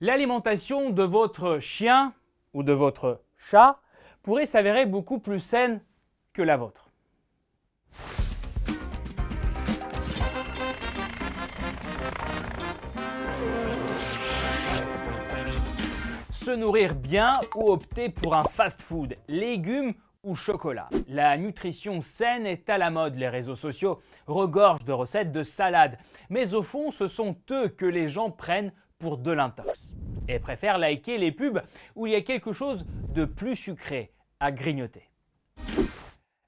L'alimentation de votre chien ou de votre chat pourrait s'avérer beaucoup plus saine que la vôtre. Se nourrir bien ou opter pour un fast-food, légumes ou chocolat. La nutrition saine est à la mode. Les réseaux sociaux regorgent de recettes de salades. Mais au fond, ce sont eux que les gens prennent pour de l'intox et préfèrent liker les pubs où il y a quelque chose de plus sucré à grignoter.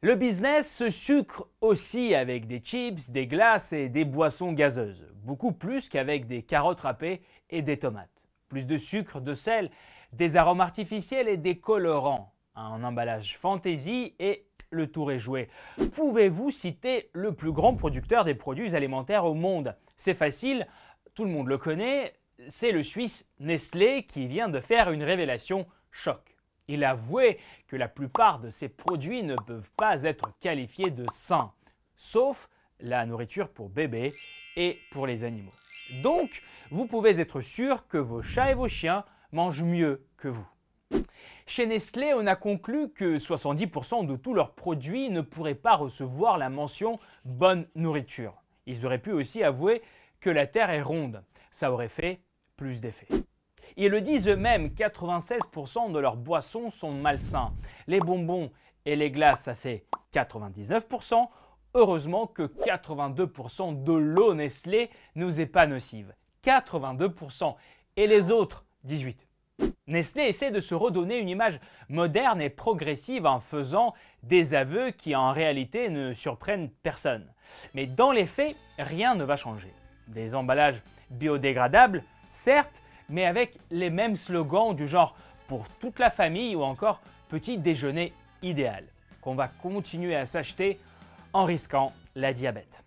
Le business se sucre aussi avec des chips, des glaces et des boissons gazeuses. Beaucoup plus qu'avec des carottes râpées et des tomates. Plus de sucre, de sel, des arômes artificiels et des colorants. Un emballage fantaisie et le tour est joué. Pouvez-vous citer le plus grand producteur des produits alimentaires au monde? C'est facile, tout le monde le connaît, c'est le Suisse Nestlé qui vient de faire une révélation choc. Il a avoué que la plupart de ses produits ne peuvent pas être qualifiés de sains, sauf la nourriture pour bébés et pour les animaux. Donc, vous pouvez être sûr que vos chats et vos chiens mangent mieux que vous. Chez Nestlé, on a conclu que 70% de tous leurs produits ne pourraient pas recevoir la mention « bonne nourriture ». Ils auraient pu aussi avouer que la Terre est ronde. Ça aurait fait plus d'effet. Ils le disent eux-mêmes, 96% de leurs boissons sont malsains. Les bonbons et les glaces, ça fait 99%. Heureusement que 82% de l'eau Nestlé nous est pas nocive. 82%. Et les autres, 18%. Nestlé essaie de se redonner une image moderne et progressive en faisant des aveux qui en réalité ne surprennent personne. Mais dans les faits, rien ne va changer. Des emballages biodégradables, certes, mais avec les mêmes slogans du genre « pour toute la famille » ou encore « petit déjeuner idéal » qu'on va continuer à s'acheter en risquant la diabète.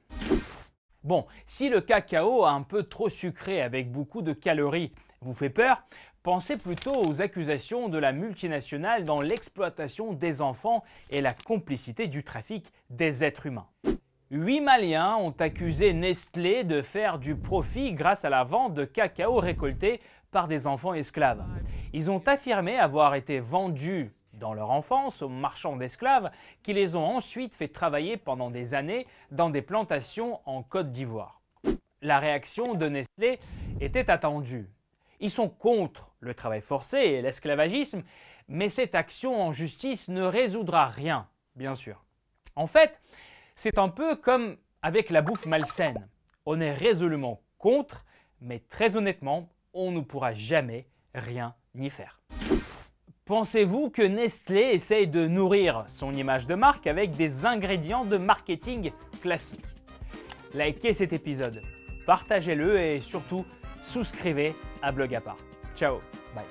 Bon, si le cacao un peu trop sucré avec beaucoup de calories vous fait peur, pensez plutôt aux accusations de la multinationale dans l'exploitation des enfants et la complicité du trafic des êtres humains. 8 Maliens ont accusé Nestlé de faire du profit grâce à la vente de cacao récolté par des enfants esclaves. Ils ont affirmé avoir été vendus dans leur enfance aux marchands d'esclaves qui les ont ensuite fait travailler pendant des années dans des plantations en Côte d'Ivoire. La réaction de Nestlé était attendue. Ils sont contre le travail forcé et l'esclavagisme, mais cette action en justice ne résoudra rien, bien sûr. En fait, c'est un peu comme avec la bouffe malsaine. On est résolument contre, mais très honnêtement, on ne pourra jamais rien y faire. Pensez-vous que Nestlé essaye de nourrir son image de marque avec des ingrédients de marketing classiques? Likez cet épisode, partagez-le et surtout souscrivez à Blog à part. Ciao, bye.